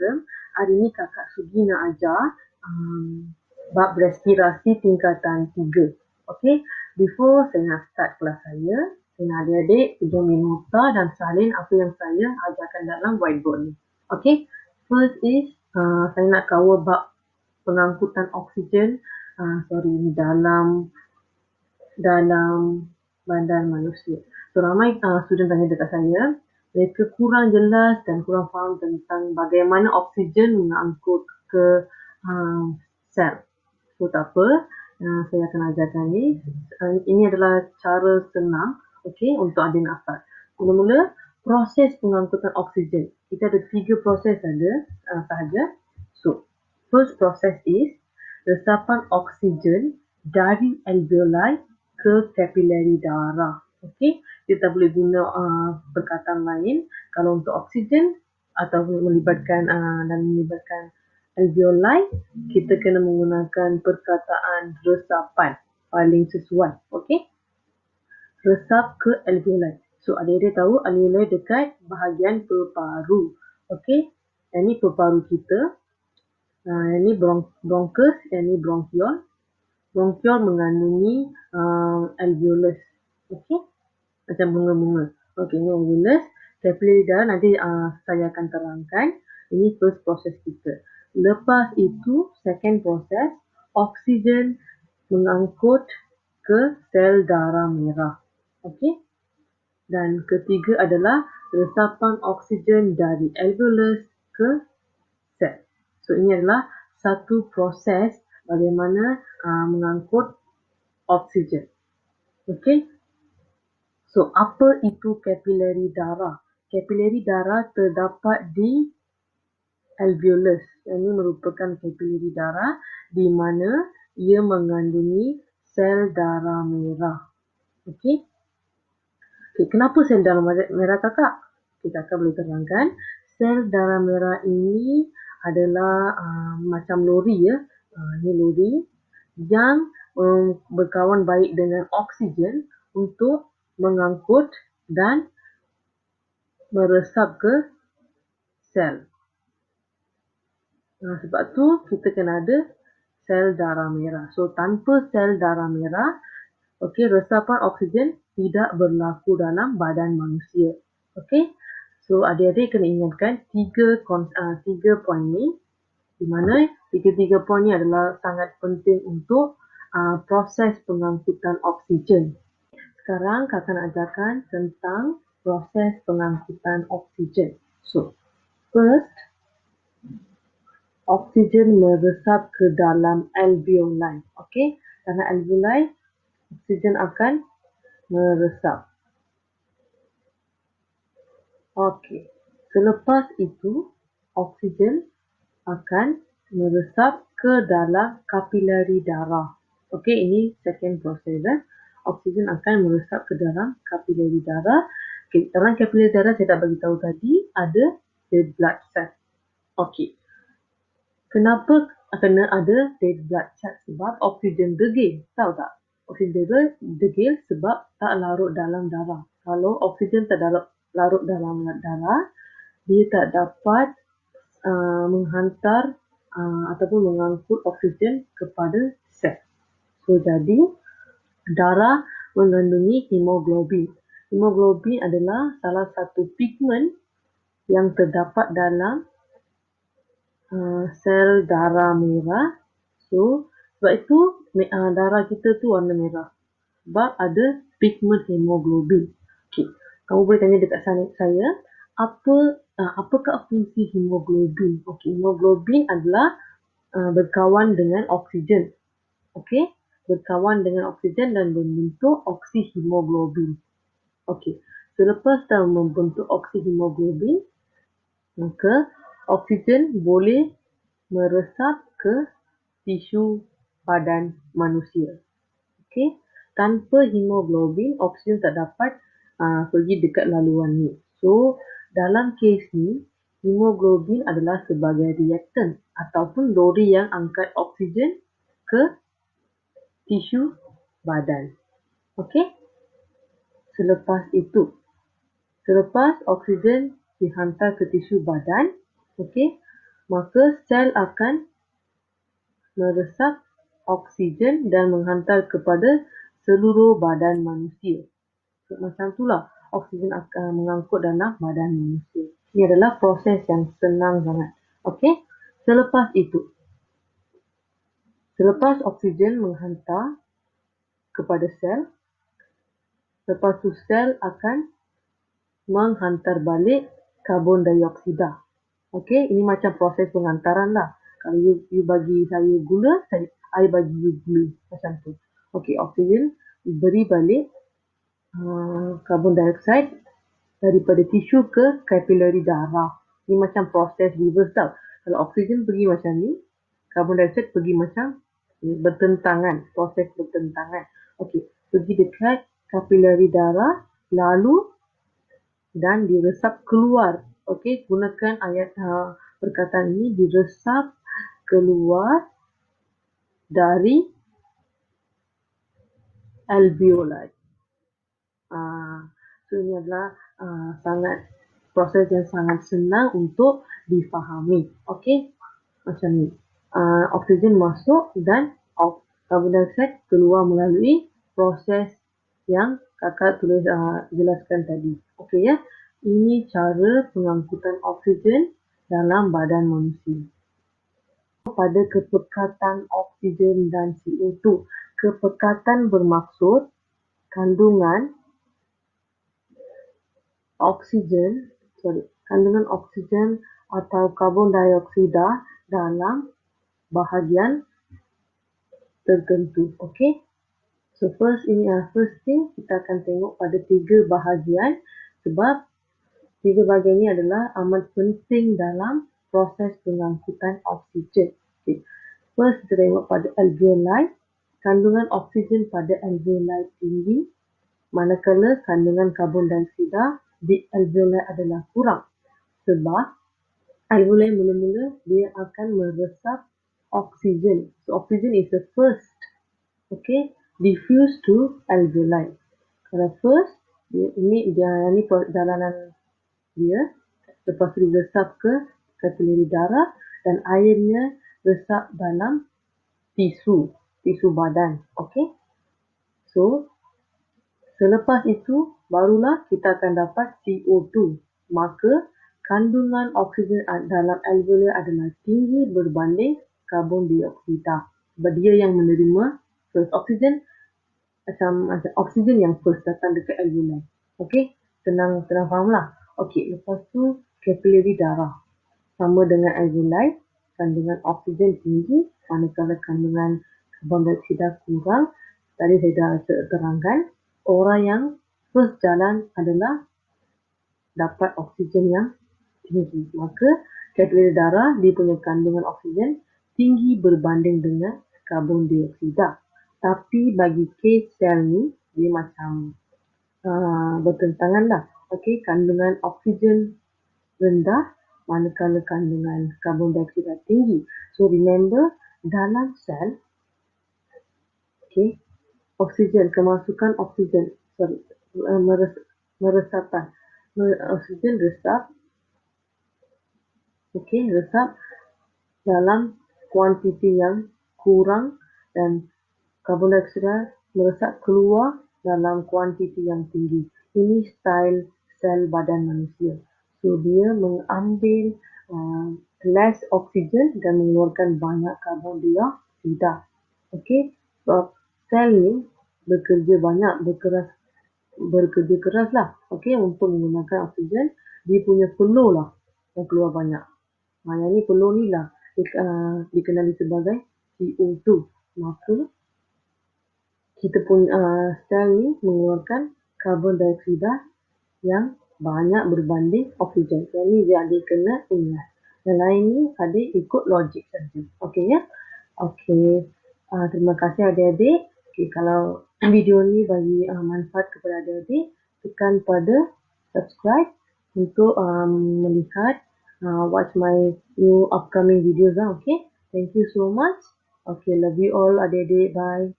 Assalamualaikum. Hari ni kakak Sugi nak ajar bab respirasi tingkatan 3. Okey, before saya nak start kelas saya nak adik-adik pergi ambil nota dan salin apa yang saya ajarkan dalam whiteboard ni. Okey, first is saya nak cover bab pengangkutan oksigen ni dalam badan manusia. So ramai student tanya dekat saya, mereka kurang jelas dan kurang faham tentang bagaimana oksigen mengangkut ke sel. So tak apa, saya akan ajarkan ni. Ini adalah cara senang, okey, untuk adik nak start. Mula-mula, proses pengangkutan oksigen. Kita ada 3 proses sahaja. So, first process is resapan oksigen dari alveoli ke kapilari darah. Okey, kita boleh guna perkataan lain. Kalau untuk oksigen atau melibatkan alveoli, kita kena menggunakan perkataan resapan paling sesuai. Okey, resap ke alveoli. So adik-adik tahu alveoli dekat bahagian peparu. Okey, yang ni peparu kita. Yang ni bronchus, yang ni bronchiol. Bronchiol mengandungi alveolus. Okey, macam bunga-bunga. Okey, ini alveolus. Kapilari darah nanti saya akan terangkan. Ini first proses kita. Lepas itu, second proses, oksigen mengangkut ke sel darah merah. Okey. Dan ketiga adalah resapan oksigen dari alveolus ke sel. So, ini adalah satu proses bagaimana mengangkut oksigen. Okey. So, apa itu kapilari darah? Kapilari darah terdapat di alveolus. Yang ini merupakan kapilari darah di mana ia mengandungi sel darah merah. Okey. Okay, kenapa sel darah merah kakak? Okay, kakak boleh terangkan. Sel darah merah ini adalah macam lori ya. Ini lori yang berkawan baik dengan oksigen untuk mengangkut dan meresap ke sel. Sebab tu kita kena ada sel darah merah. So tanpa sel darah merah, okey, resapan oksigen tidak berlaku dalam badan manusia. Okey. So adik-adik kena ingatkan tiga poin ni, di mana tiga poin ni adalah sangat penting untuk proses pengangkutan oksigen. Sekarang kakak nak ajarkan tentang proses pengangkutan oksigen. So, first, oksigen meresap ke dalam alveoli. Okey, karena alveoli, oksigen akan meresap. Okey, selepas itu, oksigen akan meresap ke dalam kapilari darah. Okey, ini second proses. Oksigen akan meresap ke dalam kapilari darah. Okay, dalam kapilari darah saya tak bagi tahu tadi ada red blood cell. Okey. Kenapa kena ada red blood cell? Sebab oksigen degil. Tahu tak? Oksigen degil sebab tak larut dalam darah. Kalau oksigen tak larut dalam darah, dia tak dapat menghantar ataupun mengangkut oksigen kepada sel. So, jadi darah mengandungi hemoglobin. Hemoglobin adalah salah satu pigmen yang terdapat dalam sel darah merah. So, sebab itu darah kita tu warna merah. Sebab ada pigmen hemoglobin. Okay. Kamu boleh tanya dekat saya, apakah fungsi hemoglobin? Okay, hemoglobin adalah berkawan dengan oksigen. Okey, berkawan dengan oksigen dan membentuk oksihemoglobin. Okey, selepas dah membentuk oksihemoglobin, maka oksigen boleh meresap ke tisu badan manusia. Okey, tanpa hemoglobin, oksigen tak dapat pergi dekat laluan ni. So, dalam kes ni, hemoglobin adalah sebagai reaktan ataupun lori yang angkat oksigen ke tisu badan. Okey. Selepas oksigen dihantar ke tisu badan, okey, maka sel akan meresap oksigen dan menghantar kepada seluruh badan manusia. So, macam itulah oksigen akan mengangkut dalam badan manusia. Ini adalah proses yang senang sangat. Okey. Selepas oksigen menghantar kepada sel, lepas tu sel akan menghantar balik karbon dioksida. Okey, ini macam proses penghantaran lah. Kalau you bagi saya gula, I bagi you gula. Macam tu. Okey, oksigen beri balik karbon dioksida daripada tisu ke kapilari darah. Ini macam proses reverse tau. Kalau oksigen pergi macam ni, karbon dioksida pergi macam bertentangan. Proses bertentangan. Okey, pergi dekat kapilari darah, lalu dan diresap keluar. Okey, gunakan ayat perkataan ini, diresap keluar dari alveoli. So ini adalah proses yang sangat senang untuk difahami. Okey, macam ni. Oksigen masuk dan karbon dioksida keluar melalui proses yang kakak jelaskan tadi. Okey ya. Ini cara pengangkutan oksigen dalam badan manusia. Pada kepekatan oksigen dan CO2. Kepekatan bermaksud kandungan oksigen atau karbon dioksida dalam bahagian tertentu. Okey. So first thing kita akan tengok pada 3 bahagian, sebab 3 bahagian ini adalah amat penting dalam proses pengangkutan oksigen. Okay. First kita tengok pada alveoli. Kandungan oksigen pada alveoli tinggi, manakala kandungan karbon dioksida di alveoli adalah kurang. Sebab alveoli mula-mula dia akan meresap oksigen. So oksigen is the first, okay, diffuse to alveoli. Kalau first, ini perjalanan dia, lepas itu diresap ke kapilari darah dan airnya resap dalam tisu badan. Okey. So, selepas itu barulah kita akan dapat CO2. Maka kandungan oksigen dalam alveoli adalah tinggi berbanding karbon dioksida. Sebab dia yang menerima first oksigen, macam oksigen yang first datang dekat alveoli. Okey, senang fahamlah. Okey, lepas tu kapilari darah. Sama dengan alveoli, kandungan oksigen tinggi, manakala kandungan karbon dioksida kurang. Tadi saya dah terangkan, orang yang first jalan adalah dapat oksigen yang tinggi. Maka kapilari darah dia punya kandungan oksigen tinggi berbanding dengan karbon dioksida. Tapi bagi case sel ni, dia macam bertentangan lah. Okey, kandungan oksigen rendah manakala kandungan karbon dioksida tinggi. So remember, dalam sel, okey, kemasukan oksigen, meresapan. Oksigen resap, okey, resap dalam kuantiti yang kurang dan karbon dioksida meresap keluar dalam kuantiti yang tinggi. Ini style sel badan manusia. So dia mengambil less oksigen dan mengeluarkan banyak karbon dioksida. Okey, sebab sel ni bekerja keras lah. Okey, untuk menggunakan oksigen, dia punya flow lah yang keluar banyak. Yang ni flow ni lah dikenali sebagai CO2. Maka kita pun sel ni mengeluarkan karbon dioksida yang banyak berbanding oksigen. Yang ni dia adik kena ingat. Yang lain ni adik ikut logik saja. Okey ya. Okey. Terima kasih adik-adik. Okey, kalau video ni bagi manfaat kepada adik-adik, tekan pada subscribe untuk melihat watch my new upcoming videos. Okay. Thank you so much. Okay, love you all adik-adik. Bye.